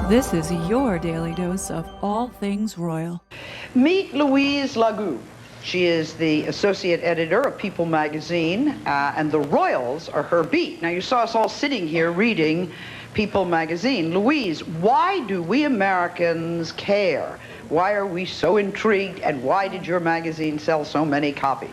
This is your daily dose of all things royal. Meet Louise Lagou. She is the associate editor of People magazine, and the royals are her beat. Now, you saw us all sitting here reading People magazine. Louise, why do we Americans care? Why are we so intrigued, and why did your magazine sell so many copies?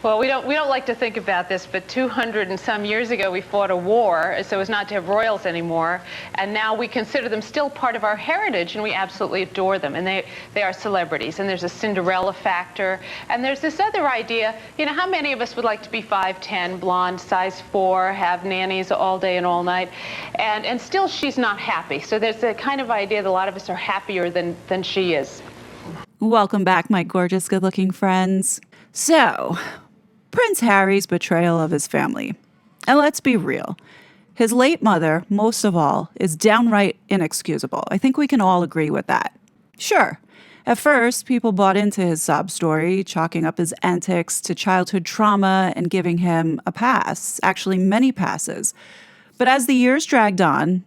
Well, we don't like to think about this, but 200 and some years ago we fought a war so as not to have royals anymore, and now we consider them still part of our heritage, and we absolutely adore them, and they are celebrities, and there's a Cinderella factor, and there's this other idea, you know, how many of us would like to be 5'10", blonde, size 4, have nannies all day and all night, and still she's not happy, so there's a kind of idea that a lot of us are happier than she is. Welcome back, my gorgeous, good-looking friends. So, Prince Harry's betrayal of his family. And let's be real. His late mother, most of all, is downright inexcusable. I think we can all agree with that. Sure, at first, people bought into his sob story, chalking up his antics to childhood trauma and giving him a pass, actually many passes. But as the years dragged on,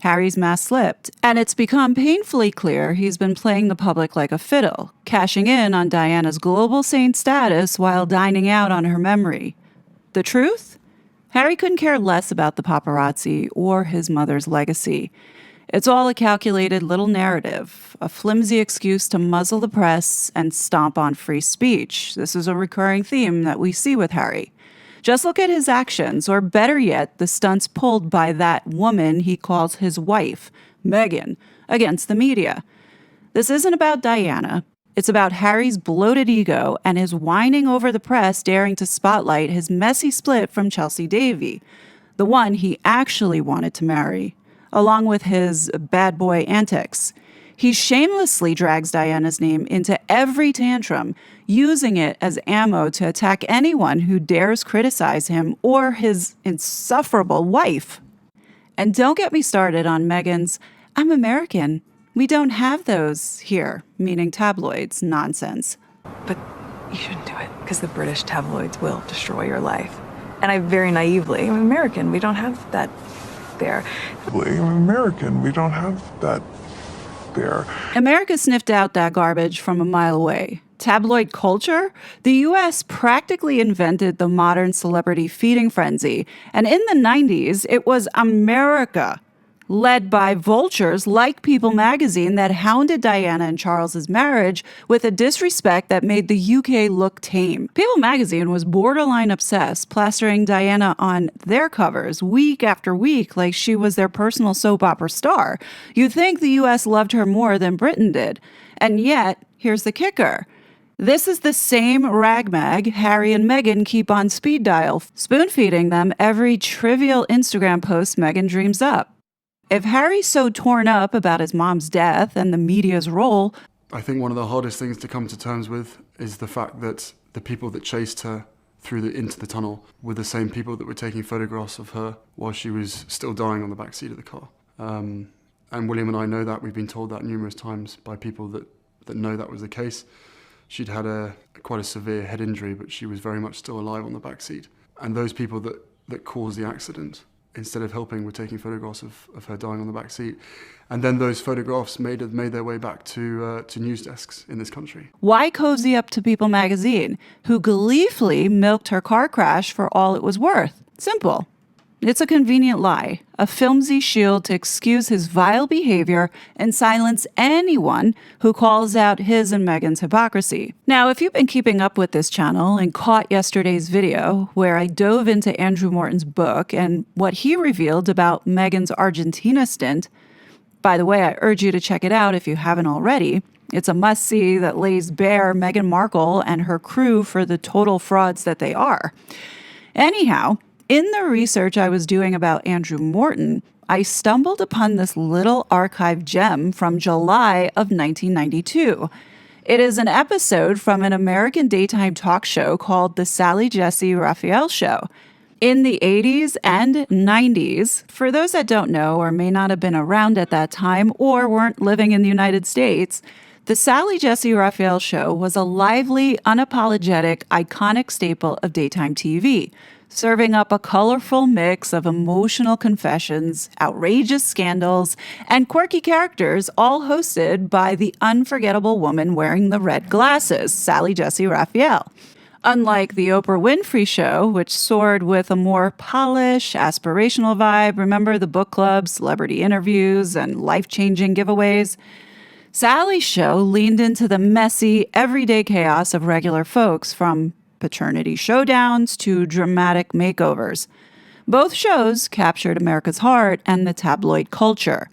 Harry's mask slipped, and it's become painfully clear he's been playing the public like a fiddle, cashing in on Diana's global saint status while dining out on her memory. The truth? Harry couldn't care less about the paparazzi or his mother's legacy. It's all a calculated little narrative, a flimsy excuse to muzzle the press and stomp on free speech. This is a recurring theme that we see with Harry. Just look at his actions, or better yet, the stunts pulled by that woman he calls his wife, Meghan, against the media. This isn't about Diana. It's about Harry's bloated ego and his whining over the press daring to spotlight his messy split from Chelsea Davy, the one he actually wanted to marry, along with his bad boy antics. He shamelessly drags Diana's name into every tantrum, using it as ammo to attack anyone who dares criticize him or his insufferable wife. And don't get me started on Meghan's, "I'm American. We don't have those here," meaning tabloids, nonsense. But you shouldn't do it, because the British tabloids will destroy your life. And I very naively, I'm American. We don't have that there. I'm American. We don't have that there. America sniffed out that garbage from a mile away. Tabloid culture? The U.S. practically invented the modern celebrity feeding frenzy, and in the 90s, it was America, led by vultures like People magazine that hounded Diana and Charles's marriage with a disrespect that made the UK look tame. People magazine was borderline obsessed, plastering Diana on their covers week after week like she was their personal soap opera star. You'd think the US loved her more than Britain did. And yet, here's the kicker. This is the same ragmag Harry and Meghan keep on speed dial, spoon-feeding them every trivial Instagram post Meghan dreams up. If Harry's so torn up about his mom's death and the media's role, I think one of the hardest things to come to terms with is the fact that the people that chased her into the tunnel were the same people that were taking photographs of her while she was still dying on the back seat of the car. And William and I know that. We've been told that numerous times by people that know that was the case. She'd had quite a severe head injury, but she was very much still alive on the back seat. And those people that caused the accident, instead of helping, were taking photographs of her dying on the back seat. And then those photographs made their way back to news desks in this country. Why cozy up to People magazine, who gleefully milked her car crash for all it was worth? Simple. It's a convenient lie, a flimsy shield to excuse his vile behavior and silence anyone who calls out his and Meghan's hypocrisy. Now, if you've been keeping up with this channel and caught yesterday's video where I dove into Andrew Morton's book and what he revealed about Meghan's Argentina stint, by the way, I urge you to check it out if you haven't already. It's a must-see that lays bare Meghan Markle and her crew for the total frauds that they are. Anyhow, in the research I was doing about Andrew Morton, I stumbled upon this little archive gem from July of 1992. It is an episode from an American daytime talk show called The Sally Jessy Raphael Show. In the 80s and 90s, for those that don't know or may not have been around at that time or weren't living in the United States, The Sally Jessy Raphael show was a lively, unapologetic, iconic staple of daytime TV, serving up a colorful mix of emotional confessions, outrageous scandals, and quirky characters, all hosted by the unforgettable woman wearing the red glasses, Sally Jessy Raphael. Unlike the Oprah Winfrey Show, which soared with a more polished, aspirational vibe, remember the book club, celebrity interviews, and life-changing giveaways? Sally's show leaned into the messy, everyday chaos of regular folks, from paternity showdowns to dramatic makeovers. Both shows captured America's heart and the tabloid culture.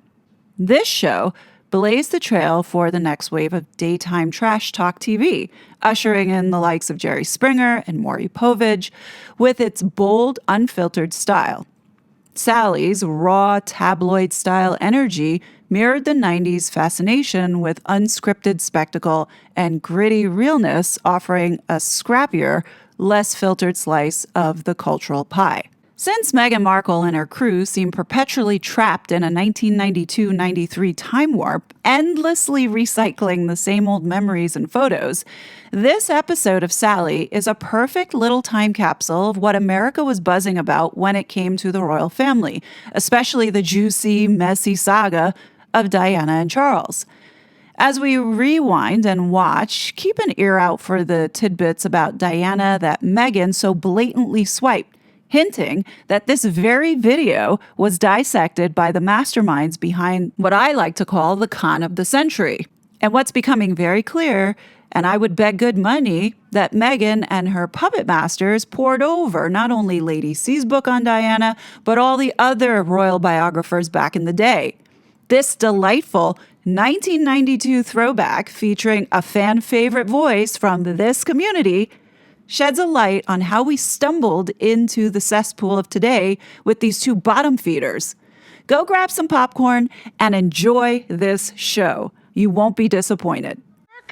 This show blazed the trail for the next wave of daytime trash talk TV, ushering in the likes of Jerry Springer and Maury Povich with its bold, unfiltered style. Sally's raw tabloid-style energy mirrored the 90s fascination with unscripted spectacle and gritty realness, offering a scrappier, less filtered slice of the cultural pie. Since Meghan Markle and her crew seem perpetually trapped in a 1992-93 time warp, endlessly recycling the same old memories and photos, this episode of Sally is a perfect little time capsule of what America was buzzing about when it came to the royal family, especially the juicy, messy saga of Diana and Charles. As we rewind and watch, keep an ear out for the tidbits about Diana that Meghan so blatantly swiped, hinting that this very video was dissected by the masterminds behind what I like to call the con of the century. And what's becoming very clear, and I would bet good money, that Meghan and her puppet masters poured over not only Lady C's book on Diana, but all the other royal biographers back in the day. This delightful 1992 throwback, featuring a fan favorite voice from this community, sheds a light on how we stumbled into the cesspool of today with these two bottom feeders. Go grab some popcorn and enjoy this show. You won't be disappointed.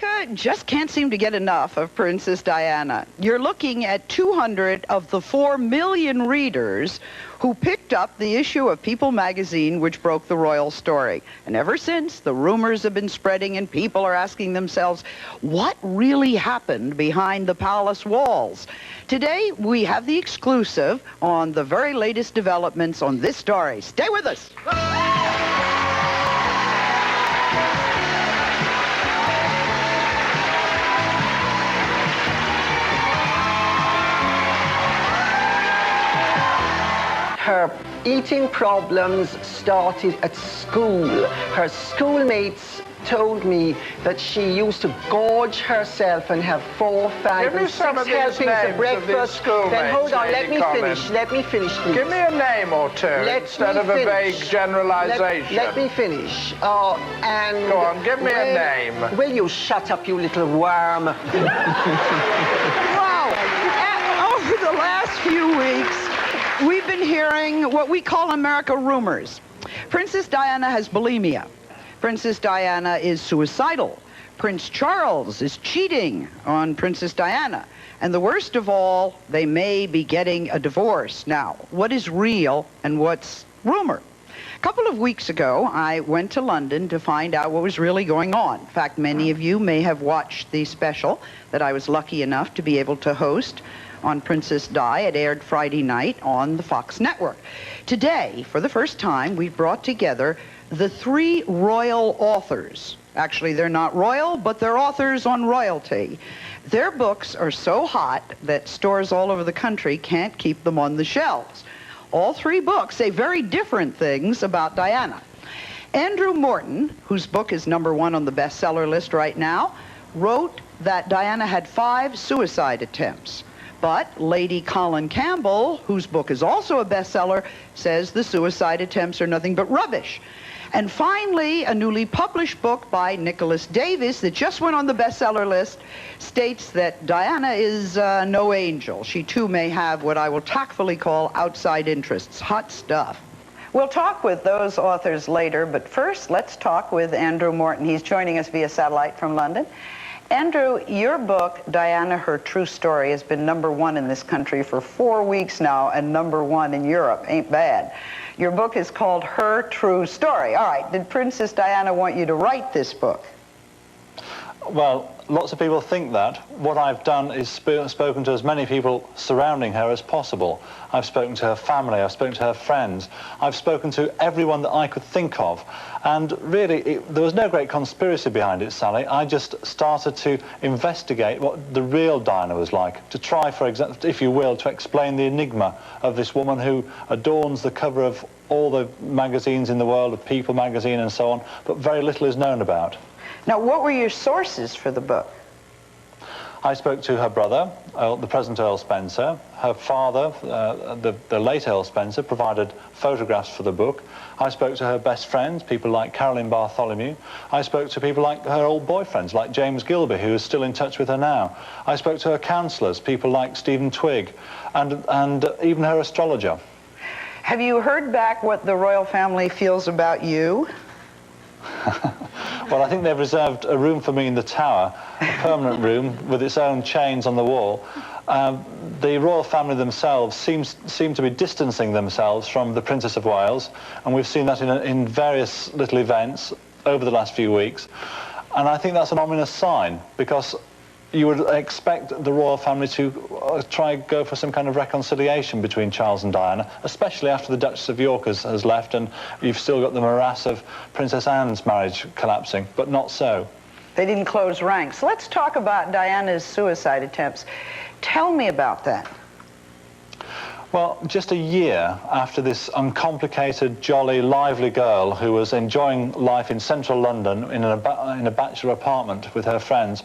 America just can't seem to get enough of Princess Diana. You're looking at 200 of the 4 million readers who picked up the issue of People magazine which broke the royal story. And ever since, the rumors have been spreading and people are asking themselves, what really happened behind the palace walls? Today, we have the exclusive on the very latest developments on this story. Stay with us. Her eating problems started at school. Her schoolmates told me that she used to gorge herself and have 4, 5, and 6 helpings of breakfast. Then hold on, let me finish, please. Give me a name or two instead of a vague generalization. Let me finish. Go on, give me a name. Will you shut up, you little worm? Wow. Over the last few weeks, we've been hearing what we call in America rumors. Princess Diana has bulimia. Princess Diana is suicidal. Prince Charles is cheating on Princess Diana. And the worst of all, they may be getting a divorce. Now, what is real and what's rumor? A couple of weeks ago, I went to London to find out what was really going on. In fact, many of you may have watched the special that I was lucky enough to be able to host on Princess Di. It aired Friday night on the Fox network. Today, for the first time, we've brought together the 3 royal authors. Actually, they're not royal, but they're authors on royalty. Their books are so hot that stores all over the country can't keep them on the shelves. All 3 books say very different things about Diana. Andrew Morton, whose book is #1 on the bestseller list right now, wrote that Diana had 5 suicide attempts. But Lady Colin Campbell, whose book is also a bestseller, says the suicide attempts are nothing but rubbish. And finally, a newly published book by Nicholas Davis that just went on the bestseller list states that Diana is no angel. She too may have what I will tactfully call outside interests. Hot stuff. We'll talk with those authors later, but first let's talk with Andrew Morton. He's joining us via satellite from London. Andrew, your book, Diana, Her True Story, has been #1 in this country for 4 weeks now and #1 in Europe. Ain't bad. Your book is called Her True Story. All right, did Princess Diana want you to write this book? Well, lots of people think that. What I've done is spoken to as many people surrounding her as possible. I've spoken to her family, I've spoken to her friends, I've spoken to everyone that I could think of. And really, there was no great conspiracy behind it, Sally. I just started to investigate what the real Diana was like, to try, for example, if you will, to explain the enigma of this woman who adorns the cover of all the magazines in the world, of People magazine and so on, but very little is known about. Now, what were your sources for the book? I spoke to her brother, the present Earl Spencer. Her father, the late Earl Spencer, provided photographs for the book. I spoke to her best friends, people like Caroline Bartholomew. I spoke to people like her old boyfriends, like James Gilby, who is still in touch with her now. I spoke to her counsellors, people like Stephen Twigg, and even her astrologer. Have you heard back what the royal family feels about you? Well, I think they've reserved a room for me in the tower, a permanent room with its own chains on the wall. The royal family themselves seem to be distancing themselves from the Princess of Wales, and we've seen that in various little events over the last few weeks. And I think that's an ominous sign, because you would expect the royal family to try and go for some kind of reconciliation between Charles and Diana, especially after the Duchess of York has left and you've still got the morass of Princess Anne's marriage collapsing, but not so. They didn't close ranks. Let's talk about Diana's suicide attempts. Tell me about that. Well, just a year after this uncomplicated, jolly, lively girl who was enjoying life in central London in a bachelor apartment with her friends,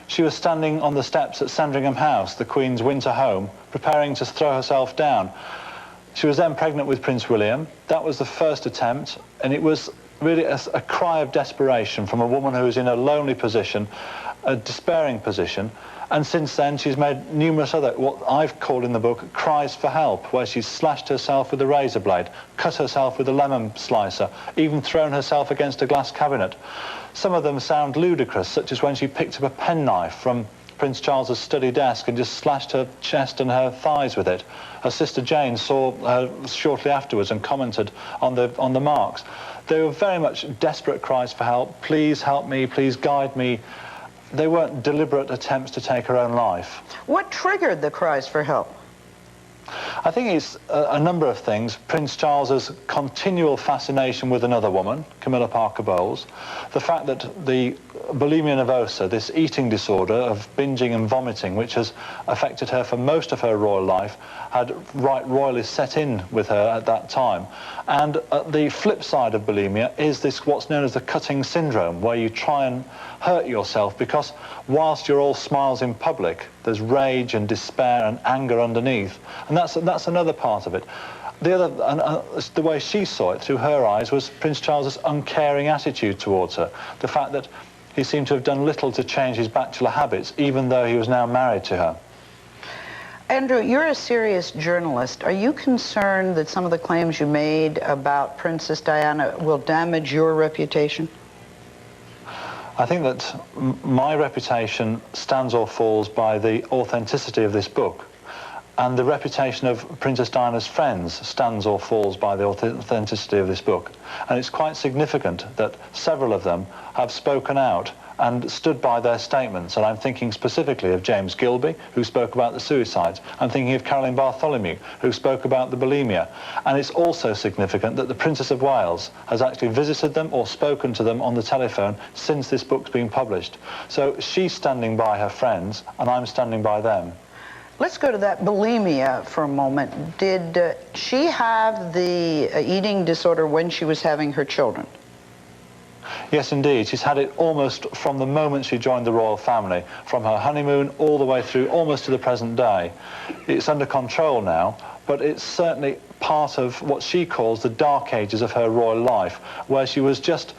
she was standing on the steps at Sandringham House, the Queen's winter home, preparing to throw herself down. She was then pregnant with Prince William. That was the first attempt, and it was really a cry of desperation from a woman who was in a lonely position, a despairing position. And since then, she's made numerous other, what I've called in the book, cries for help, where she's slashed herself with a razor blade, cut herself with a lemon slicer, even thrown herself against a glass cabinet. Some of them sound ludicrous, such as when she picked up a penknife from Prince Charles's study desk and just slashed her chest and her thighs with it. Her sister Jane saw her shortly afterwards and commented on the marks. They were very much desperate cries for help. Please help me, please guide me. They weren't deliberate attempts to take her own life. What triggered the cries for help? I think it's a number of things. Prince Charles's continual fascination with another woman, Camilla Parker Bowles, the fact that the bulimia nervosa, this eating disorder of binging and vomiting, which has affected her for most of her royal life, had royally set in with her at that time. And the flip side of bulimia is this what's known as the cutting syndrome, where you try and hurt yourself because whilst you're all smiles in public, there's rage and despair and anger underneath. And that's another part of it. The way she saw it through her eyes was Prince Charles's uncaring attitude towards her. The fact that he seemed to have done little to change his bachelor habits, even though he was now married to her. Andrew, you're a serious journalist. Are you concerned that some of the claims you made about Princess Diana will damage your reputation? I think that my reputation stands or falls by the authenticity of this book. And the reputation of Princess Diana's friends stands or falls by the authenticity of this book. And it's quite significant that several of them have spoken out and stood by their statements. And I'm thinking specifically of James Gilby, who spoke about the suicides. I'm thinking of Caroline Bartholomew, who spoke about the bulimia. And it's also significant that the Princess of Wales has actually visited them or spoken to them on the telephone since this book's been published. So she's standing by her friends, and I'm standing by them. Let's go to that bulimia for a moment. Did she have the eating disorder when she was having her children? Yes, indeed. She's had it almost from the moment she joined the royal family, from her honeymoon all the way through almost to the present day. It's under control now, but it's certainly part of what she calls the dark ages of her royal life, where she was just,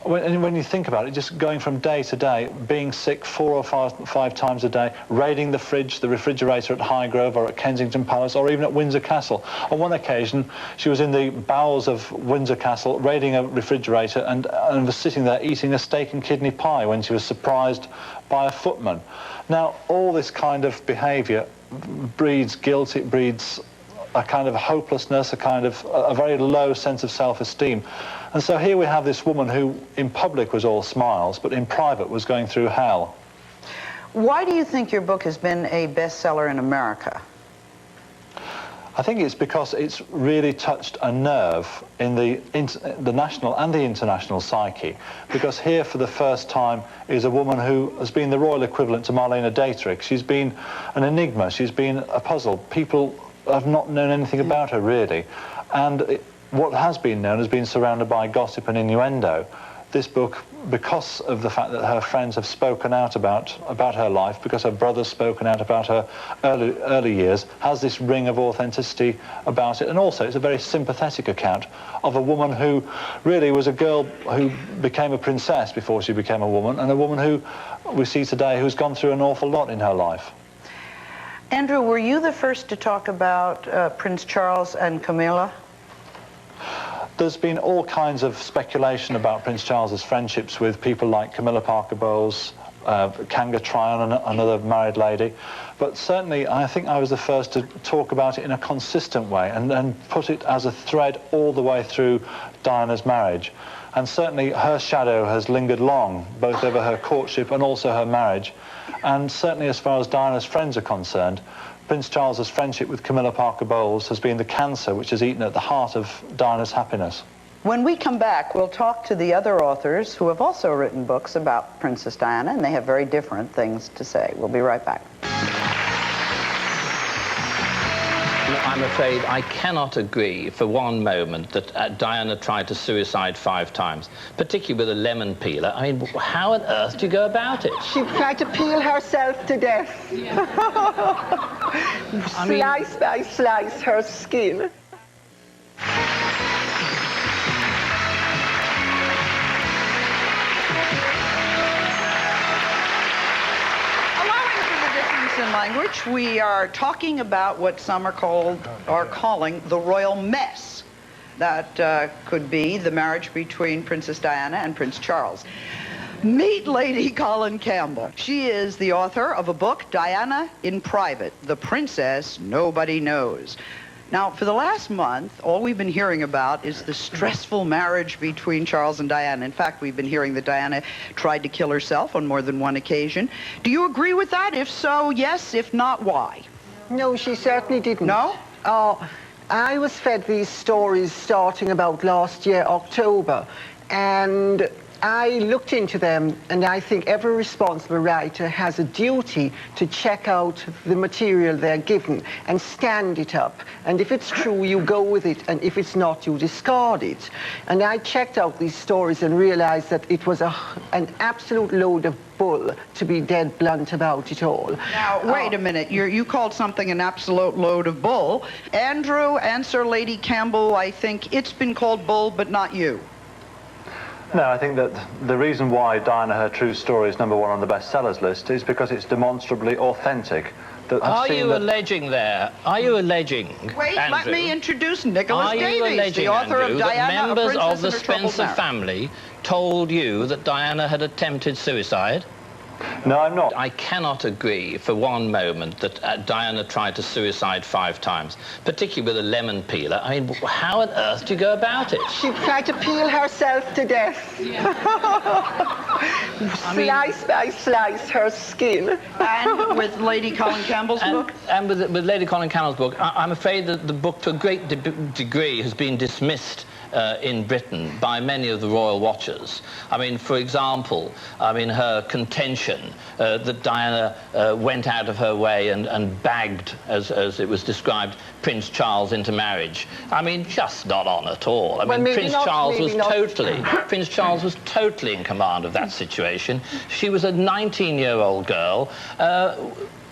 when you think about it, just going from day to day, being sick 4 or 5 times a day, raiding the fridge, the refrigerator at Highgrove or at Kensington Palace or even at Windsor Castle. On one occasion, she was in the bowels of Windsor Castle, raiding a refrigerator and was sitting there eating a steak and kidney pie when she was surprised by a footman. Now, all this kind of behaviour breeds guilt, it breeds a kind of hopelessness, a very low sense of self-esteem. And so here we have this woman who in public was all smiles, but in private was going through hell. Why do you think your book has been a bestseller in America? I think it's because it's really touched a nerve in the national and the international psyche, because here for the first time is a woman who has been the royal equivalent to Marlene Dietrich. She's been an enigma, she's been a puzzle. People have not known anything about her really, and what has been known has been surrounded by gossip and innuendo. This book, because of the fact that her friends have spoken out about her life, because her brother's spoken out about her early years, has this ring of authenticity about it. And also it's a very sympathetic account of a woman who really was a girl who became a princess before she became a woman, and a woman who we see today who's gone through an awful lot in her life. Andrew, were you the first to talk about Prince Charles and Camilla? There's been all kinds of speculation about Prince Charles's friendships with people like Camilla Parker Bowles, Kanga Tryon, another married lady. But certainly I think I was the first to talk about it in a consistent way and put it as a thread all the way through Diana's marriage. And certainly her shadow has lingered long, both over her courtship and also her marriage. And certainly as far as Diana's friends are concerned, Prince Charles's friendship with Camilla Parker Bowles has been the cancer which has eaten at the heart of Diana's happiness. When we come back, we'll talk to the other authors who have also written books about Princess Diana, and they have very different things to say. We'll be right back. I'm afraid I cannot agree for one moment that Diana tried to suicide 5 times, particularly with a lemon peeler. I mean, how on earth do you go about it? She tried to peel herself to death. Yeah. Slice by slice her skin. In language, we are talking about what some are calling the royal mess that could be the marriage between Princess Diana and Prince Charles. Meet Lady Colin Campbell. She is the author of a book, Diana in Private, The Princess Nobody Knows. Now, for the last month, all we've been hearing about is the stressful marriage between Charles and Diana. In fact, we've been hearing that Diana tried to kill herself on more than one occasion. Do you agree with that? If so, yes. If not, why? No, she certainly didn't. No? I was fed these stories starting about last year, October, and I looked into them, and I think every responsible writer has a duty to check out the material they're given and stand it up. And if it's true, you go with it, and if it's not, you discard it. And I checked out these stories and realized that it was an absolute load of bull, to be dead blunt about it all. Now, wait a minute. You called something an absolute load of bull. Andrew, answer Lady Campbell. I think it's been called bull, but not you. No, I think that the reason why Diana, Her True Story is #1 on the bestsellers list is because it's demonstrably authentic. Are you alleging there? Are you alleging, Wait, Andrew, let me introduce Nicholas Davies, Are you alleging, the author Andrew, of Diana, that members a of the Princess and Her Troubled Spencer Marriage? family told you that Diana had attempted suicide? No, I'm not. I cannot agree for one moment that Diana tried to suicide 5 times, particularly with a lemon peeler. I mean, how on earth do you go about it? She tried to peel herself to death. Yeah. Slice by slice her skin. And with Lady Colin Campbell's book? And with Lady Colin Campbell's book, I'm afraid that the book, to a great degree, has been dismissed in Britain by many of the royal watchers. I mean, for example, her contention that Diana went out of her way and bagged, as it was described, Prince Charles into marriage. I mean, just not on at all. I mean, Prince Charles was totally in command of that situation. She was a 19-year-old girl,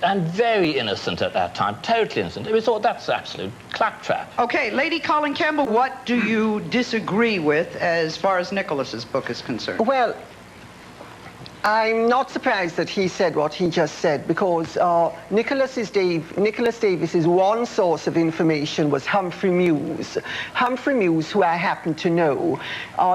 and very innocent at that time, totally innocent. We thought that's absolute claptrap. Okay, Lady Colin Campbell, what do you disagree with as far as Nicholas's book is concerned? Well, I'm not surprised that he said what he just said, because Nicholas Davis's one source of information was Humphrey Muse. Humphrey Muse, who I happen to know,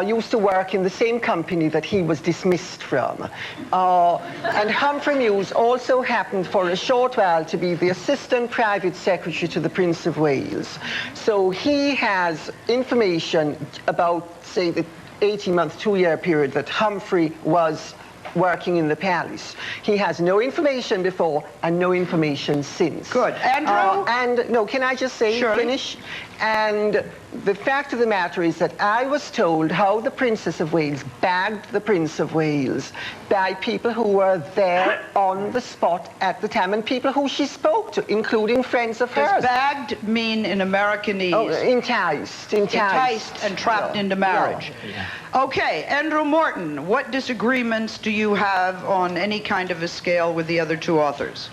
used to work in the same company that he was dismissed from. And Humphrey Muse also happened for a short while to be the assistant private secretary to the Prince of Wales. So he has information about, say, the 18-month, 2-year period that Humphrey was working in the palace. He has no information before and no information since. Good. Andrew? And no, can I just say, finish? And the fact of the matter is that I was told how the Princess of Wales bagged the Prince of Wales by people who were there on the spot at the time, and people who she spoke to, including friends of hers. Does bagged mean in Americanese? Oh, enticed. Enticed and trapped into marriage. Yeah. Okay, Andrew Morton, what disagreements do you have on any kind of a scale with the other two authors?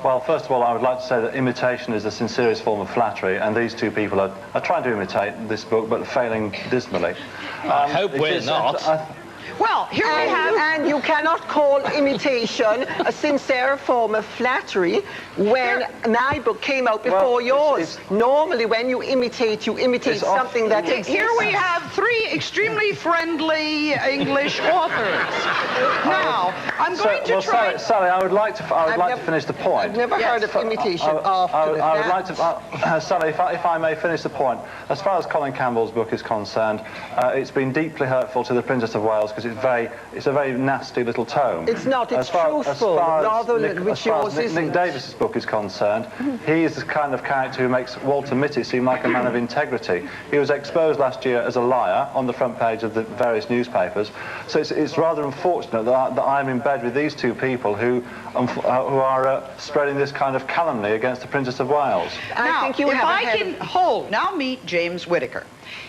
Well, first of all, I would like to say that imitation is the sincerest form of flattery, and these two people are trying to imitate this book, but failing dismally. I hope we're not. Well, here we have... And you cannot call imitation a sincere form of flattery when my book came out before yours. Normally, when you imitate something that exists. Here we have 3 extremely friendly English authors. Now, I'm going to try... Sally, I would like to finish the point. I've never heard of imitation after I would like to... Sally, if I may finish the point. As far as Colin Campbell's book is concerned, it's been deeply hurtful to the Princess of Wales, because it's a very nasty little tome. It's not. It's truthful, rather than which yours isn't. Nick Davis's book is concerned, he is the kind of character who makes Walter Mitty seem like a man of integrity. He was exposed last year as a liar on the front page of the various newspapers. So it's rather unfortunate that I'm in bed with these two people who are spreading this kind of calumny against the Princess of Wales. Now, now meet James Whittaker.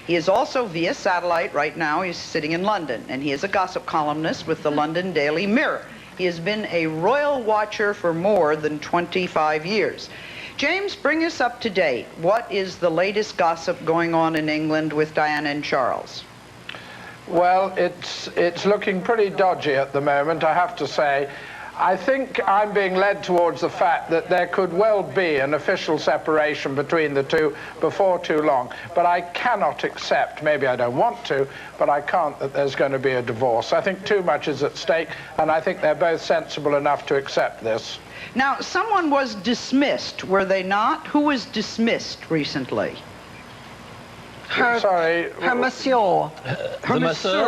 He is also via satellite right now. He's sitting in London, and he is a gossip columnist with the London Daily Mirror. He has been a royal watcher for more than 25 years. James, bring us up to date. What is the latest gossip going on in England with Diana and Charles? Well, it's looking pretty dodgy at the moment, I have to say. I think I'm being led towards the fact that there could well be an official separation between the two before too long. But I cannot accept, maybe I don't want to, but I can't, that there's going to be a divorce. I think too much is at stake, and I think they're both sensible enough to accept this. Now, someone was dismissed, were they not? Who was dismissed recently? Her monsieur.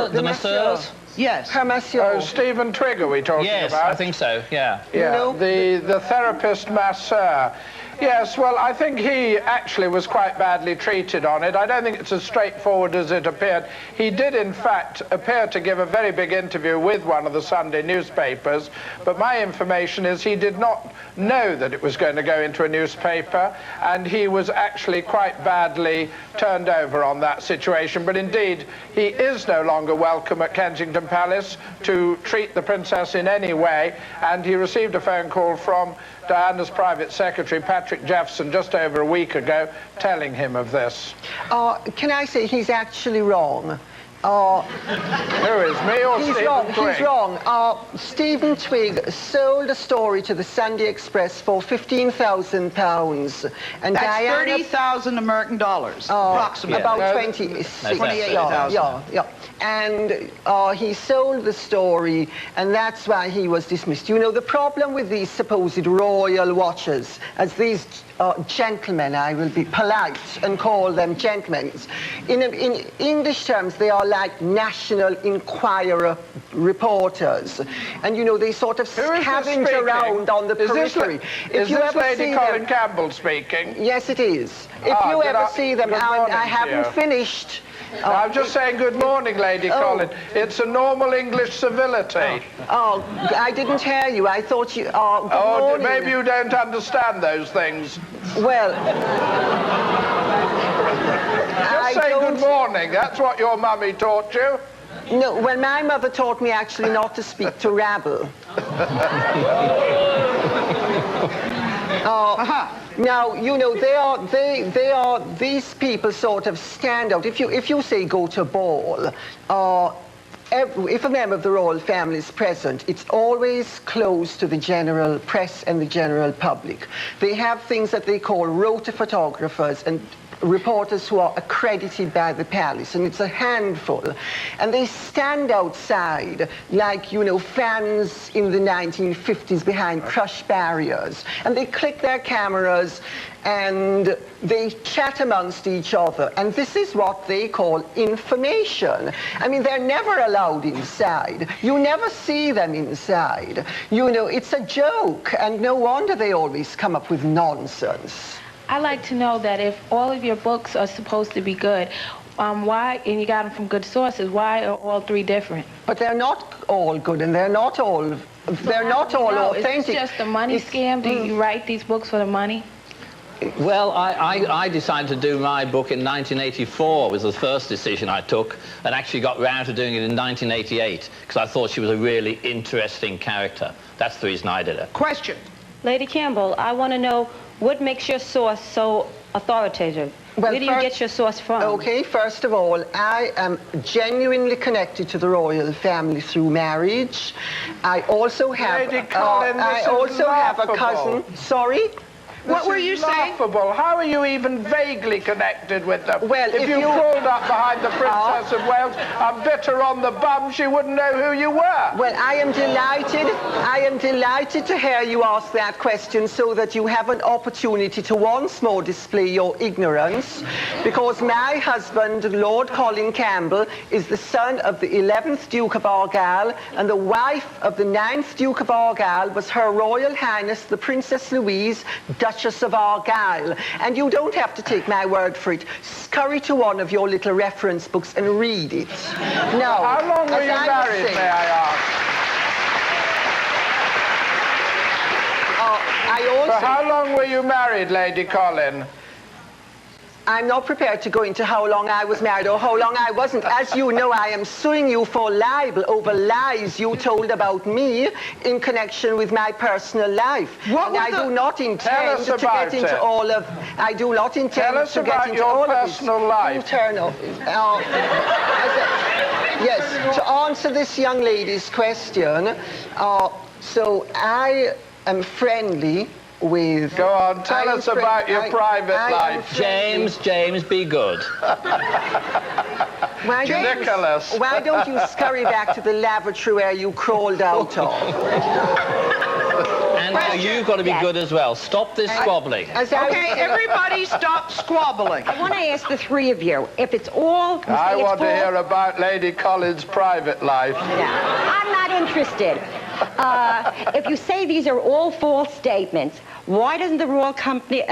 The masseurs? Yes. Her monsieur. Oh, Stephen Twigg are we talking about? Yes, I think so, yeah. Yeah, the therapist masseur. Yes, well, I think he actually was quite badly treated on it. I don't think it's as straightforward as it appeared. He did, in fact, appear to give a very big interview with one of the Sunday newspapers, but my information is he did not know that it was going to go into a newspaper, and he was actually quite badly turned over on that situation. But indeed, he is no longer welcome at Kensington Palace to treat the princess in any way, and he received a phone call from Diana's private secretary, Patrick Jeffson, just over a week ago, telling him of this. Can I say he's actually wrong? Who is, me or Stephen Twigg? He's wrong. Stephen Twigg sold a story to the Sunday Express for £15,000. And that's Diana... 30,000 American dollars, approximately. About 28,000. Yeah. And he sold the story, and that's why he was dismissed. You know, the problem with these supposed royal watchers, as these gentlemen, I will be polite and call them gentlemen. In English terms, they are like National Enquirer reporters. And, you know, they sort of scavenge around on the periphery. Is this Lady Colin Campbell speaking? Yes, it is. If you ever see them, I haven't finished... I'm just saying good morning, Lady Colin. It's a normal English civility. Oh, I didn't hear you. I thought you... good morning. Maybe you don't understand those things. Well... Just say good morning. That's what your mummy taught you. No, well, my mother taught me actually not to speak to rabble. Now, you know, these people sort of stand out. If you say go to a ball, if a member of the royal family is present, it's always closed to the general press and the general public. They have things that they call rota photographers and reporters who are accredited by the palace, and it's a handful. And they stand outside like, you know, fans in the 1950s behind crushed barriers. And they click their cameras and they chat amongst each other. And this is what they call information. I mean, they're never allowed inside. You never see them inside. You know, it's a joke, and no wonder they always come up with nonsense. I like to know that if all of your books are supposed to be good, why, and you got them from good sources, why are all three different? But they're not all good, and they're not all authentic. Is this just a money scam? Do you write these books for the money? Well, I decided to do my book in 1984, was the first decision I took, and actually got round to doing it in 1988, because I thought she was a really interesting character. That's the reason I did it. Question. Lady Campbell, I want to know what makes your source so authoritative? Well, where do you get your source from? Okay, first of all, I am genuinely connected to the royal family through marriage. I also have, Lady Colin, have a cousin. Sorry? What were you saying? Laughable. How are you even vaguely connected with them? Well, if you crawled up behind the Princess of Wales and bit her on the bum, she wouldn't know who you were. Well, I am delighted to hear you ask that question, so that you have an opportunity to once more display your ignorance, because my husband, Lord Colin Campbell, is the son of the 11th Duke of Argyll, and the wife of the 9th Duke of Argyll was Her Royal Highness the Princess Louise, Duchess of Argyll. And you don't have to take my word for it. Scurry to one of your little reference books and read it. Now, how long were you married, may I ask? For how long were you married, Lady Colin? I'm not prepared to go into how long I was married or how long I wasn't. As you know, I am suing you for libel over lies you told about me in connection with my personal life. I do not intend to get into all of. I do not intend to get into all of this. Tell us about your personal life. Turn off. Yes, to answer this young lady's question, so I am friendly with... Go on, tell us about your private life. James, be good. Nicholas. Why don't you scurry back to the lavatory where you crawled out of? And now you've got to be good as well. Stop this squabbling. Okay, everybody stop squabbling. I want to ask the three of you, if it's all... I want to hear about Lady Colin's private life. Yeah. I'm not interested. If you say these are all false statements, why doesn't the royal company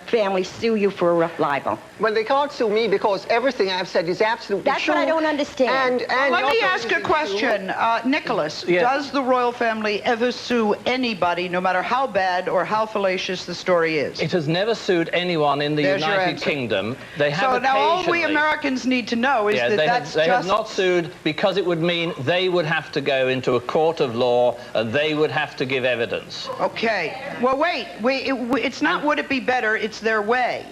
family sue you for libel? Well, they can't sue me because everything I've said is absolutely That's true. what I don't understand. And let me ask a question. Nicholas, does the royal family ever sue anybody, no matter how bad or how fallacious the story is? It has never sued anyone in the United Kingdom. They have so now all we Americans need to know is that they have not sued because it would mean they would have to go into a court of law and they would have to give evidence. Okay. Well, wait. It's not would it be better, it's their way.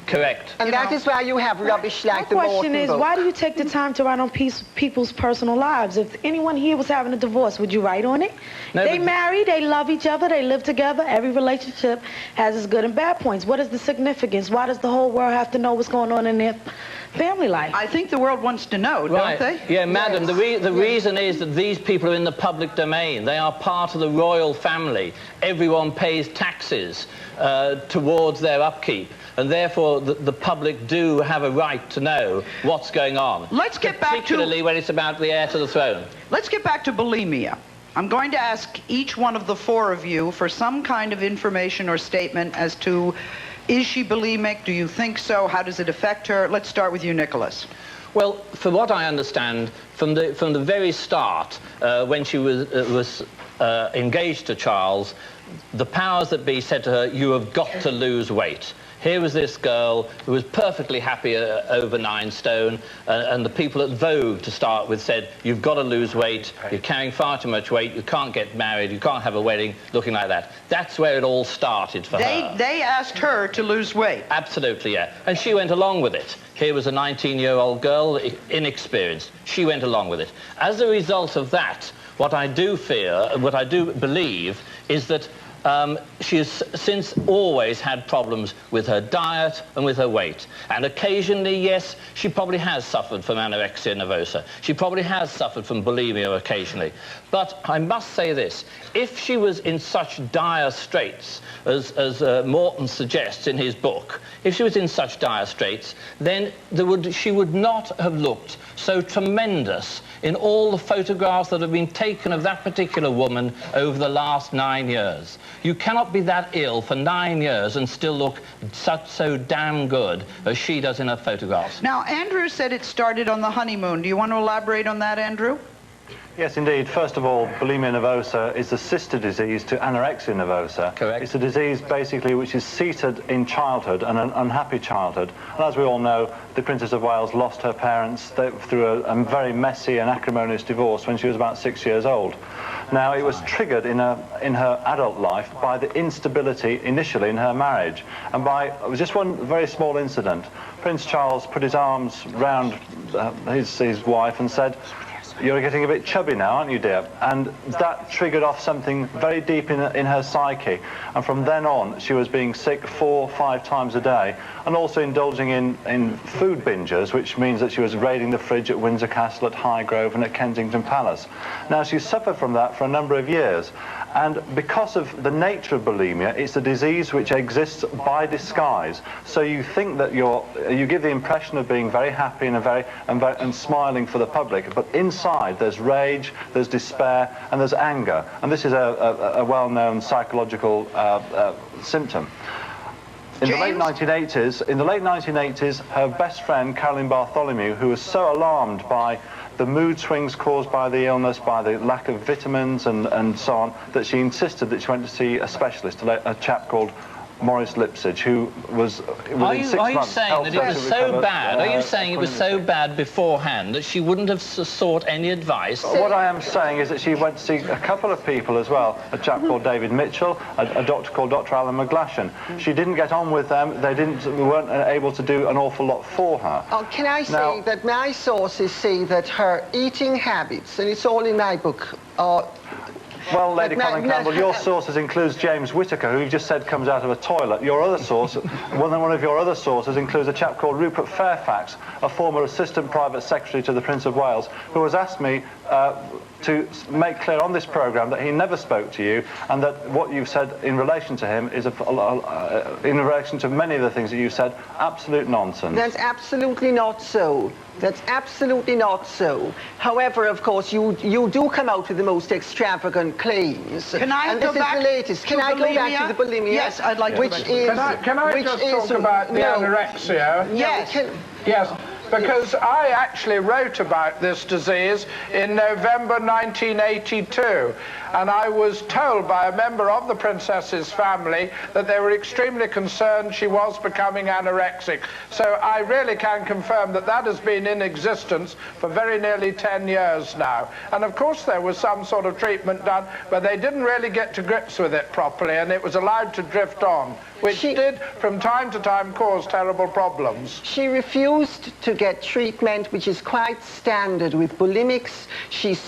Correct. And that is why you have rubbish like the Morton book. My question is, why do you take the time to write on people's personal lives? If anyone here was having a divorce, would you write on it? No, they marry, they love each other, they live together. Every relationship has its good and bad points. What is the significance? Why does the whole world have to know what's going on in their family life? I think the world wants to know, don't they? Yeah, madam, the reason is that these people are in the public domain. They are part of the royal family. Everyone pays taxes towards their upkeep. And therefore, the public do have a right to know what's going on. Let's get back to... Particularly when it's about the heir to the throne. Let's get back to bulimia. I'm going to ask each one of the four of you for some kind of information or statement as to, is she bulimic? Do you think so? How does it affect her? Let's start with you, Nicholas. Well, from what I understand, from the very start, when she was engaged to Charles, the powers that be said to her, you have got to lose weight. Here was this girl who was perfectly happy over 9 stone, and the people at Vogue, to start with, said, you've got to lose weight, you're carrying far too much weight, you can't get married, you can't have a wedding looking like that. That's where it all started for her. They asked her to lose weight. Absolutely, yeah. And she went along with it. Here was a 19-year-old girl, inexperienced. She went along with it. As a result of that, what I do believe, is that she has since always had problems with her diet and with her weight. And occasionally, yes, she probably has suffered from anorexia nervosa. She probably has suffered from bulimia occasionally. But I must say this, if she was in such dire straits, as Morton suggests in his book, if she was in such dire straits, then she would not have looked so tremendous in all the photographs that have been taken of that particular woman over the last 9 years. You cannot be that ill for 9 years and still look so damn good as she does in her photographs. Now, Andrew said it started on the honeymoon. Do you want to elaborate on that, Andrew? Yes, indeed. First of all, bulimia nervosa is the sister disease to anorexia nervosa. Correct. It's a disease, basically, which is seated in childhood, and an unhappy childhood. And as we all know, the Princess of Wales lost her parents through a very messy and acrimonious divorce when she was about 6 years old. Now, it was triggered in her adult life by the instability initially in her marriage, and by just one very small incident. Prince Charles put his arms round his wife and said, "You're getting a bit chubby now, aren't you, dear?" And that triggered off something very deep in her psyche. And from then on, she was being sick 4 or 5 times a day, and also indulging in food binges, which means that she was raiding the fridge at Windsor Castle, at Highgrove, and at Kensington Palace. Now, she suffered from that for a number of years. And because of the nature of bulimia, it's a disease which exists by disguise. So you think that you give the impression of being very happy and smiling for the public, but inside there's rage, there's despair, and there's anger. And this is a well-known psychological symptom. In the late 1980s, her best friend, Caroline Bartholomew, who was so alarmed by the mood swings caused by the illness, by the lack of vitamins and so on, that she insisted that she went to see a specialist, a chap called Maurice Lipsage, who was within 6 months. Are you saying that it was so bad? Are you saying it was so bad beforehand that she wouldn't have sought any advice? What I am saying is that she went to see a couple of people as well, a chap called David Mitchell, a doctor called Dr. Alan McGlashan. She didn't get on with them. They weren't able to do an awful lot for her. Oh, can I say that my sources say that her eating habits, and it's all in my book, are... Well, Lady Colin Campbell, your sources includes James Whittaker, who you just said comes out of a toilet. Your other source, one of your other sources, includes a chap called Rupert Fairfax, a former assistant private secretary to the Prince of Wales, who has asked me to make clear on this programme that he never spoke to you, and that what you've said in relation to him is, in relation to many of the things that you said, absolute nonsense. That's absolutely not so. That's absolutely not so. However, of course, you do come out with the most extravagant claims. Can I go back? And this is the latest. Can I go back to the bulimia? Yes, I'd like to. Can I just talk about the anorexia? Yes. Yes. Because I actually wrote about this disease in November 1982, and I was told by a member of the princess's family that they were extremely concerned she was becoming anorexic. So I really can confirm that that has been in existence for very nearly 10 years now. And of course there was some sort of treatment done, but they didn't really get to grips with it properly, and it was allowed to drift on, which did from time to time cause terrible problems. She refused to get treatment, which is quite standard with bulimics.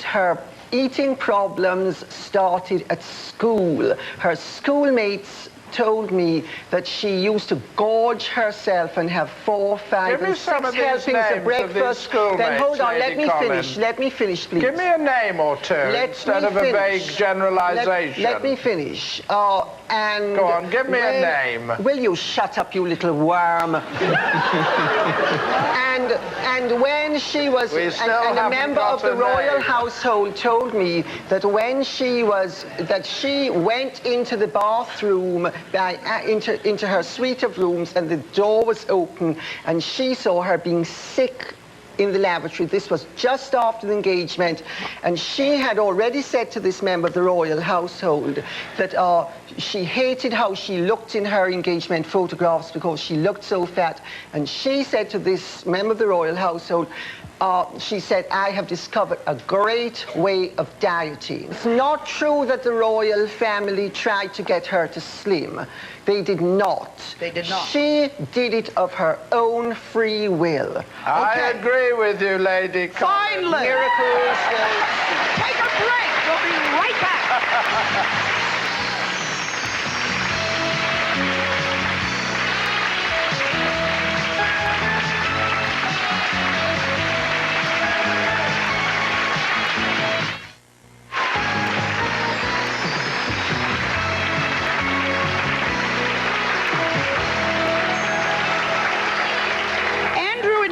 Her eating problems started at school. Her schoolmates told me that she used to gorge herself and have 4, 5, and 6 helpings of breakfast. Then hold on, let me finish, please. Give me a name or two instead of a vague generalization. Let me finish. And go on, give me a name. Will you shut up, you little worm? and when she was, and a member of the royal household told me that when she went into the bathroom, into her suite of rooms, and the door was open, and she saw her being sick in the lavatory. This was just after the engagement, and she had already said to this member of the royal household that she hated how she looked in her engagement photographs because she looked so fat. And she said to this member of the royal household, she said, I have discovered a great way of dieting. It's not true that the royal family tried to get her to slim. They did not. They did not. She did it of her own free will. I agree with you, Lady Collins. Finally! Miracles. Take a break. We'll be right back.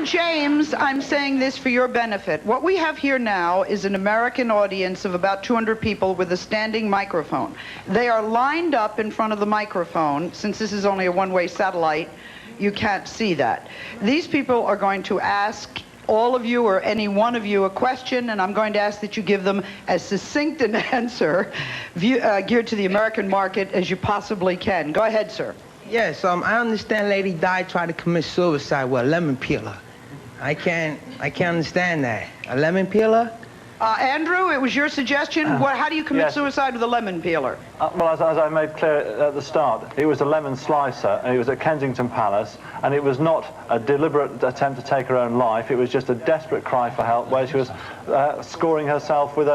James, I'm saying this for your benefit. What we have here now is an American audience of about 200 people with a standing microphone. They are lined up in front of the microphone. Since this is only a one-way satellite, you can't see that. These people are going to ask all of you or any one of you a question, and I'm going to ask that you give them as succinct an answer geared to the American market as you possibly can. Go ahead, sir. Yes, I understand Lady Di tried to commit suicide with a lemon peeler. I can't understand that. A lemon peeler? Andrew, it was your suggestion. How do you commit suicide with a lemon peeler? Well, as I made clear at the start, it was a lemon slicer, and it was at Kensington Palace, and it was not a deliberate attempt to take her own life. It was just a desperate cry for help, where she was scoring herself with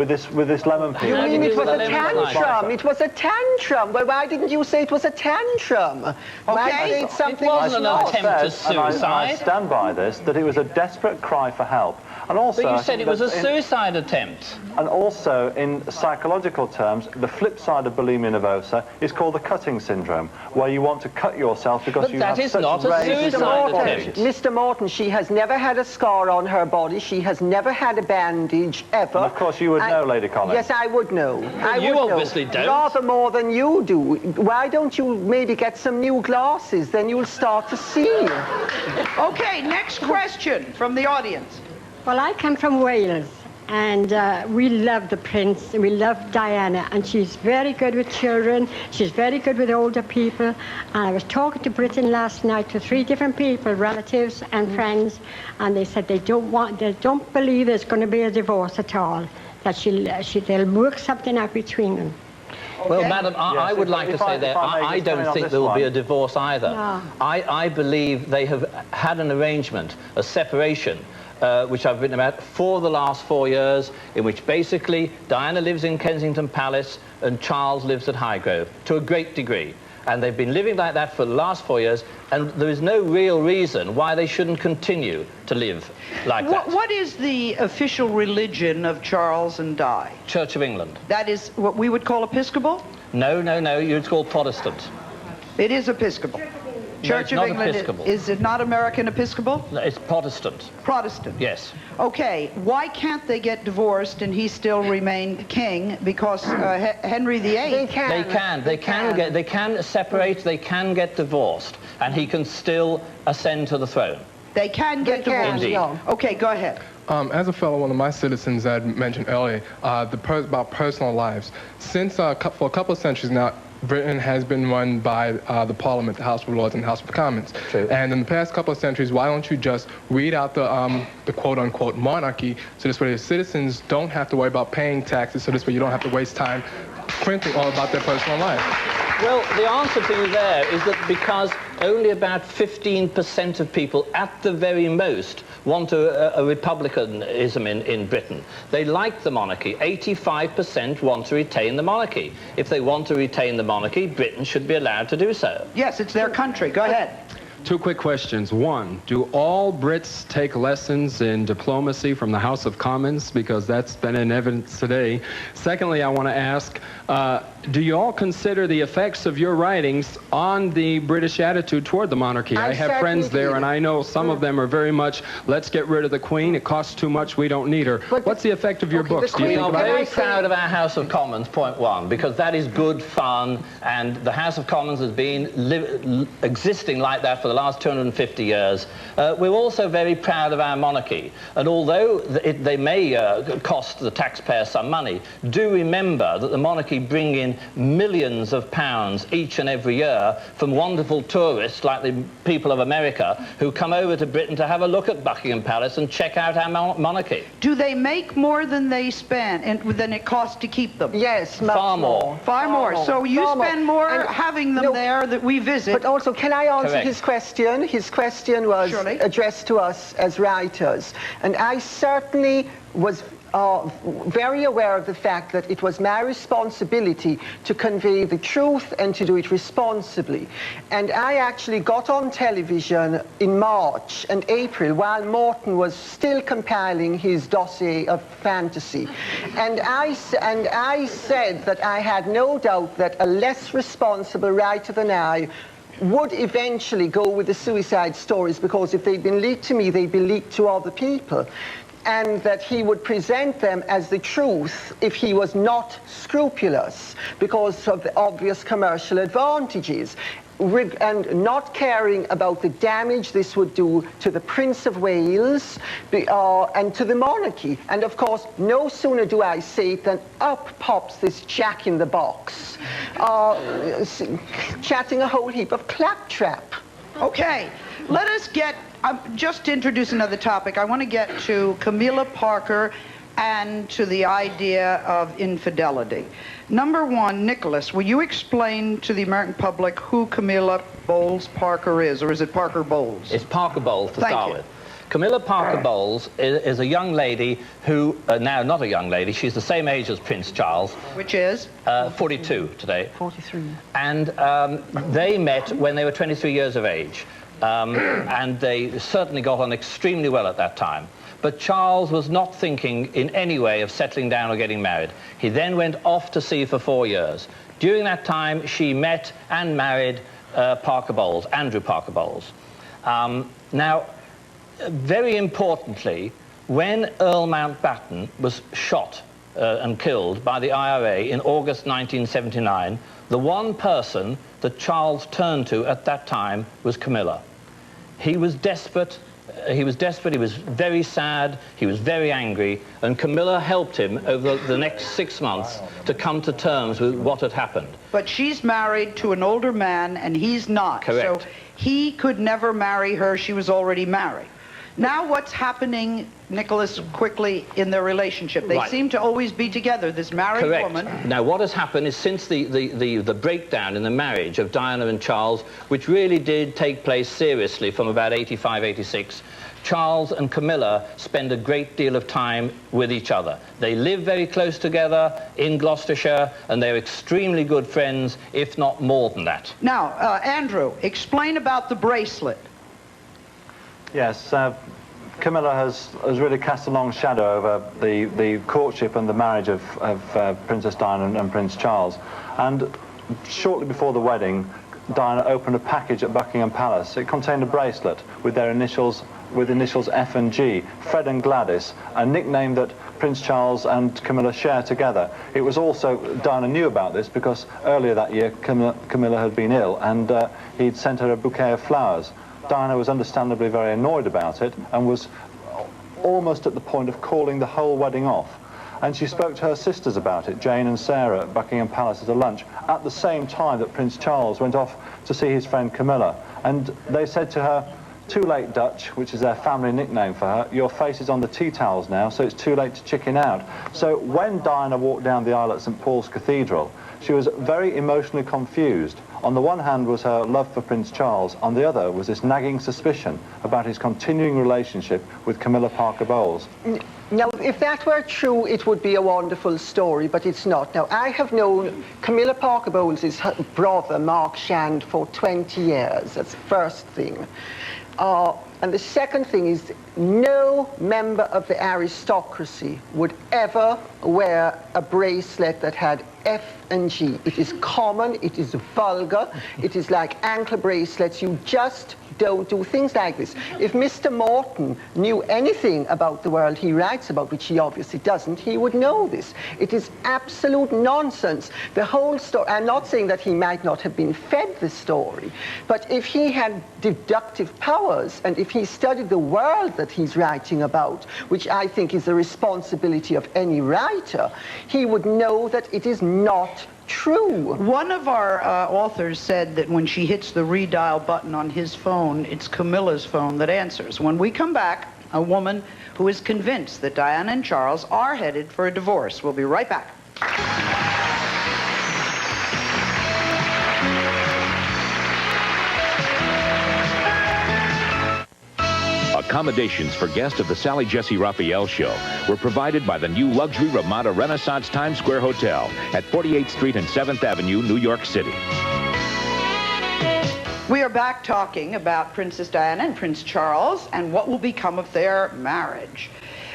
this lemon peeler. You mean it was a tantrum? It was a tantrum. Well, why didn't you say it was a tantrum? Okay. It wasn't an attempt to suicide. I stand by this, that it was a desperate cry for help. And also, but you said it was a suicide attempt. And also, in psychological terms, the flip side of bulimia nervosa is called the cutting syndrome, where you want to cut yourself because you have such not a suicide attempt. Mr. Morton, she has never had a scar on her body. She has never had a bandage, ever. And of course, you would know, Lady Collins. Yes, I would know. Well, you obviously don't. Rather more than you do. Why don't you maybe get some new glasses? Then you'll start to see. Okay, next question from the audience. Well, I come from Wales, and we love the Prince, and we love Diana, and she's very good with children, she's very good with older people, and I was talking to Britain last night to 3 different people, relatives and friends, and they said they don't believe there's going to be a divorce at all, that they'll work something out between them. Well, madam, I would like to say that I don't think there will be a divorce either. No. I believe they have had an arrangement, a separation, which I've written about for the last 4 years, in which basically Diana lives in Kensington Palace and Charles lives at Highgrove, to a great degree. And they've been living like that for the last 4 years, and there is no real reason why they shouldn't continue to live like that. What is the official religion of Charles and Di? Church of England. That is what we would call Episcopal? No, you'd call Protestant. It is Episcopal. Church of England, is it not American Episcopal? No, it's Protestant. Protestant. Yes. Okay, why can't they get divorced and he still remain king? Because Henry VIII... They can separate, they can get divorced, and he can still ascend to the throne. They can get divorced? Indeed. Okay, go ahead. As a fellow, one of my citizens had mentioned earlier, about personal lives. Since for a couple of centuries now, Britain has been run by the Parliament, the House of Lords and the House of Commons. True. And in the past couple of centuries, why don't you just read out the quote-unquote monarchy, so this way the citizens don't have to worry about paying taxes, so this way you don't have to waste time printing all about their personal life? Well, the answer to you there is that because only about 15% of people, at the very most, want a republicanism in Britain. They like the monarchy. 85% want to retain the monarchy. If they want to retain the monarchy, Britain should be allowed to do so. Yes, it's their country. Go ahead. 2 quick questions. 1, do all Brits take lessons in diplomacy from the House of Commons? Because that's been in evidence today. Secondly, I want to ask, do you all consider the effects of your writings on the British attitude toward the monarchy? I have friends there, and I know some of them are very much, let's get rid of the Queen, it costs too much, we don't need her. What's the effect of your books? We are very proud of our House of Commons, point 1, because that is good fun, and the House of Commons has been existing like that for the the last 250 years, we're also very proud of our monarchy. And although they may cost the taxpayer some money, do remember that the monarchy bring in millions of pounds each and every year from wonderful tourists like the people of America who come over to Britain to have a look at Buckingham Palace and check out our monarchy. Do they make more than they spend, and than it costs to keep them? Yes, much far more. Far more. So you spend more having them there that we visit. But also, can I answer Correct. his question? His question was addressed to us as writers. And I certainly was very aware of the fact that it was my responsibility to convey the truth and to do it responsibly. And I actually got on television in March and April while Morton was still compiling his dossier of fantasy. And I said that I had no doubt that a less responsible writer than I would eventually go with the suicide stories, because if they'd been leaked to me, they'd be leaked to other people. And that he would present them as the truth if he was not scrupulous because of the obvious commercial advantages, and not caring about the damage this would do to the Prince of Wales and to the monarchy. And of course, no sooner do I say it than up pops this jack in the box, chatting a whole heap of claptrap. Okay, let us get, just to introduce another topic, I want to get to Camilla Parker and to the idea of infidelity. Number one, Nicholas, will you explain to the American public who Camilla Bowles Parker is, or is it Parker Bowles? It's Parker Bowles to start with. Camilla Parker Bowles is a young lady who, now not a young lady, she's the same age as Prince Charles. Which is? 42 today. 43. And they met when they were 23 years of age. And they certainly got on extremely well at that time. But Charles was not thinking in any way of settling down or getting married. He then went off to sea for 4 years. During that time, she met and married Parker Bowles, Andrew Parker Bowles. Now, very importantly, when Earl Mountbatten was shot and killed by the IRA in August 1979, the one person that Charles turned to at that time was Camilla. He was desperate. He was very sad, he was very angry, and Camilla helped him over the next 6 months to come to terms with what had happened. But she's married to an older man, and he's not. Correct. So he could never marry her, she was already married. Now what's happening, Nicholas, quickly in their relationship? They seem to always be together, this married woman. Now what has happened is since the breakdown in the marriage of Diana and Charles, which really did take place seriously from about 85, 86, Charles and Camilla spend a great deal of time with each other. They live very close together in Gloucestershire, and they're extremely good friends, if not more than that. Now, Andrew, explain about the bracelet. Yes, Camilla has really cast a long shadow over the courtship and the marriage of Princess Diana and Prince Charles. And shortly before the wedding, Diana opened a package at Buckingham Palace. It contained a bracelet with their initials F and G, Fred and Gladys, a nickname that Prince Charles and Camilla share together. It was also, Diana knew about this because earlier that year Camilla had been ill, and he'd sent her a bouquet of flowers. Diana was understandably very annoyed about it and was almost at the point of calling the whole wedding off. And she spoke to her sisters about it, Jane and Sarah, at Buckingham Palace at a lunch, at the same time that Prince Charles went off to see his friend Camilla. And they said to her, "Too late, Dutch," which is their family nickname for her. "Your face is on the tea towels now, so it's too late to chicken out." So when Diana walked down the aisle at St. Paul's Cathedral, she was very emotionally confused. On the one hand was her love for Prince Charles, on the other was this nagging suspicion about his continuing relationship with Camilla Parker Bowles. Now, if that were true, it would be a wonderful story, but it's not. Now, I have known Camilla Parker Bowles' brother, Mark Shand, for 20 years. That's the first thing. And the second thing is, no member of the aristocracy would ever wear a bracelet that had F and G. It is common, it is vulgar, it is like ankle bracelets. You just don't do things like this. If Mr. Morton knew anything about the world he writes about, which he obviously doesn't, he would know this. It is absolute nonsense. The whole story, I'm not saying that he might not have been fed the story, but if he had deductive powers, and if he studied the world that he's writing about, which I think is the responsibility of any writer, he would know that it is not true. One of our authors said that when she hits the redial button on his phone, it's Camilla's phone that answers. When we come back, a woman who is convinced that Diana and Charles are headed for a divorce. We'll be right back. Accommodations for guests of the Sally Jesse Raphael Show were provided by the new luxury Ramada Renaissance Times Square Hotel at 48th Street and 7th Avenue, New York City. We are back talking about Princess Diana and Prince Charles and what will become of their marriage.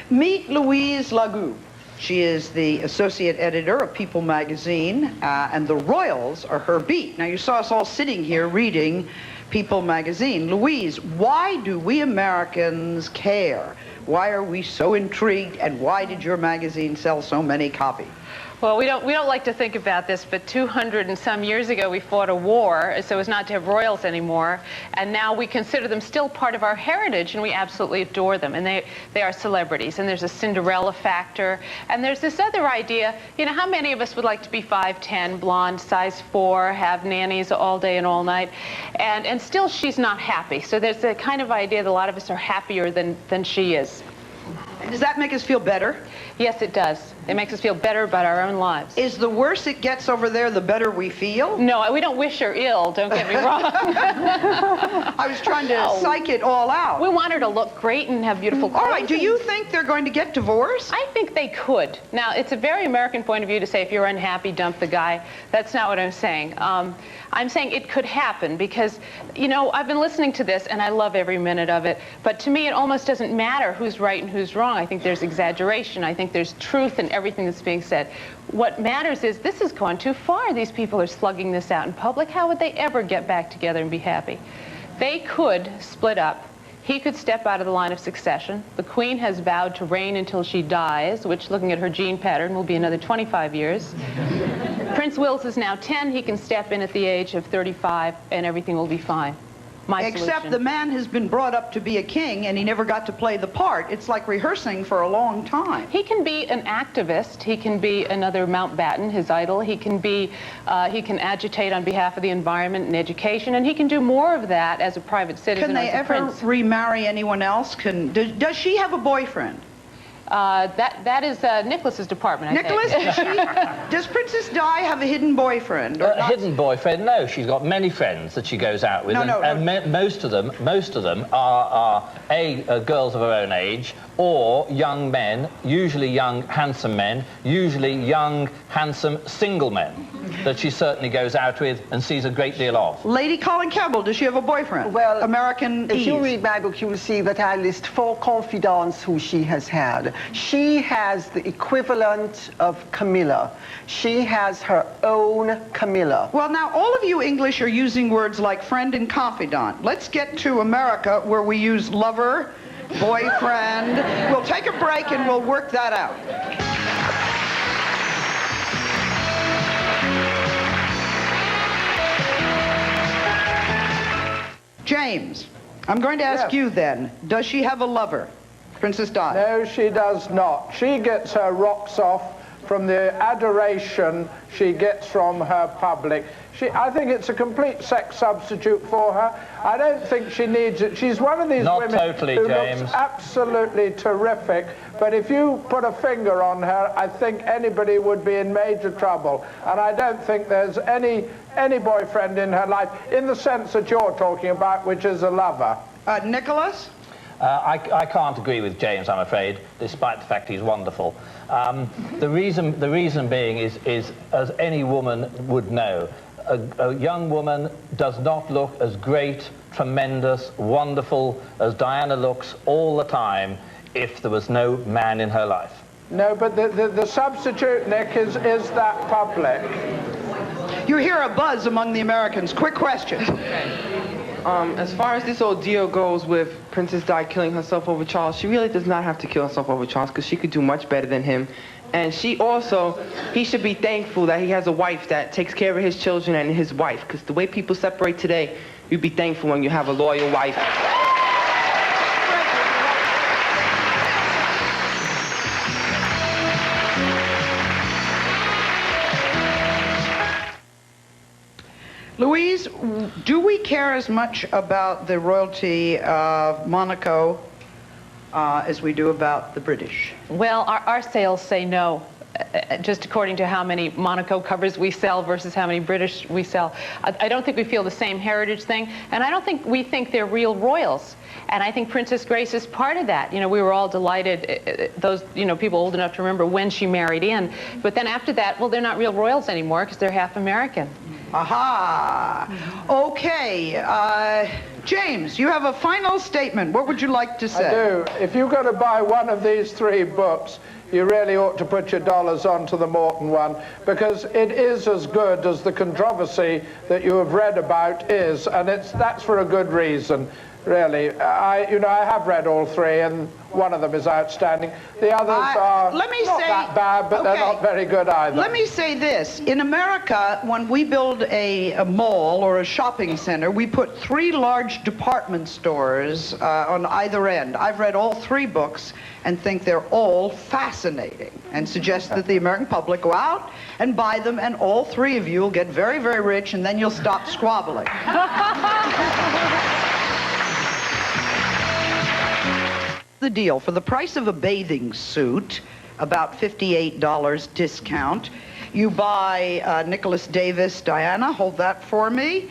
Meet Louise Lagoux. She is the associate editor of People magazine, and the royals are her beat. Now, you saw us all sitting here reading People magazine. Louise, why do we Americans care? Why are we so intrigued, and why did your magazine sell so many copies? Well, we don't like to think about this, but 200 and some years ago we fought a war so as not to have royals anymore, and now we consider them still part of our heritage, and we absolutely adore them, and they are celebrities, and there's a Cinderella factor, and there's this other idea, you know, how many of us would like to be 5'10", blonde, size 4, have nannies all day and all night, and still she's not happy, so there's the kind of idea that a lot of us are happier than she is. Does that make us feel better? Yes, it does. It makes us feel better about our own lives. Is the worse it gets over there, the better we feel? No, we don't wish her ill, don't get me wrong. I was trying to psych it all out. We want her to look great and have beautiful clothes. All right, do you think they're going to get divorced? I think they could. Now, it's a very American point of view to say if you're unhappy, dump the guy. That's not what I'm saying. I'm saying it could happen because, you know, I've been listening to this and I love every minute of it, but to me it almost doesn't matter who's right and who's wrong. I think there's exaggeration. I think there's truth in everything that's being said. What matters is this has gone too far. These people are slugging this out in public. How would they ever get back together and be happy? They could split up. He could step out of the line of succession. The Queen has vowed to reign until she dies, which, looking at her gene pattern, will be another 25 years. Prince Wills is now 10. He can step in at the age of 35, and everything will be fine. Except the man has been brought up to be a king, and he never got to play the part. It's like rehearsing for a long time. He can be an activist. He can be another Mountbatten, his idol. He can be, he can agitate on behalf of the environment and education, and he can do more of that as a private citizen. Can they ever remarry anyone else? Does she have a boyfriend? That is Nicholas's department, I Nicholas, think. Does Princess Di have a hidden boyfriend? Or hidden boyfriend? No, she's got many friends that she goes out with, most of them are girls of her own age, or young men, usually young, handsome men, usually young, handsome, single men that she certainly goes out with and sees a great deal of. Lady Colin Campbell, does she have a boyfriend? Well, American if you read my book, you will see that I list 4 confidants who she has had. She has the equivalent of Camilla. She has her own Camilla. Well, now, all of you English are using words like friend and confidant. Let's get to America, where we use lover, boyfriend. We'll take a break and we'll work that out. James, I'm going to ask you then, does she have a lover? Princess Di? No, she does not. She gets her rocks off from the adoration she gets from her public. I think it's a complete sex substitute for her. I don't think she needs it. She's one of these women who looks absolutely terrific, but if you put a finger on her, I think anybody would be in major trouble. And I don't think there's any boyfriend in her life, in the sense that you're talking about, which is a lover. Nicholas? I can't agree with James, I'm afraid, despite the fact he's wonderful. The reason being is, as any woman would know, a young woman does not look as great, tremendous, wonderful as Diana looks all the time if there was no man in her life. No, but the substitute, Nick, is that public? You hear a buzz among the Americans. Quick question. As far as this ordeal goes with Princess Di killing herself over Charles, she really does not have to kill herself over Charles because she could do much better than him. And he should be thankful that he has a wife that takes care of his children and his wife, because the way people separate today, you'd be thankful when you have a loyal wife. Louise, do we care as much about the royalty of Monaco as we do about the British? Well, our sales say no, just according to how many Monaco covers we sell versus how many British we sell. I don't think we feel the same heritage thing, and I don't think we think they're real royals. And I think Princess Grace is part of that. You know, we were all delighted, those, you know, people old enough to remember when she married in. But then after that, well, they're not real royals anymore because they're half American. Aha! Okay, James, you have a final statement. What would you like to say? I do. If you're going to buy one of these 3 books, you really ought to put your dollars onto the Morton one, because it is as good as the controversy that you have read about is, and that's for a good reason. Really, I have read all 3, and one of them is outstanding. The others are not that bad, but they're not very good either. Let me say this. In America, when we build a mall or a shopping center, we put 3 large department stores on either end. I've read all 3 books and think they're all fascinating, and suggest that the American public go out and buy them, and all 3 of you will get very, very rich, and then you'll stop squabbling. The deal. For the price of a bathing suit, about $58 discount, you buy Nicholas Davis, Diana, hold that for me,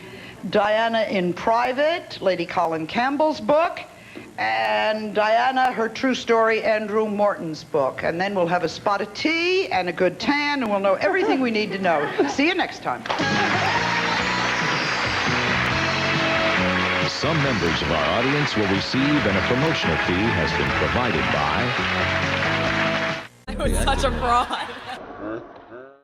Diana in Private, Lady Colin Campbell's book, and Diana, her true story, Andrew Morton's book. And then we'll have a spot of tea and a good tan, and we'll know everything we need to know. See you next time. Some members of our audience will receive, and a promotional fee has been provided by... I was such a fraud.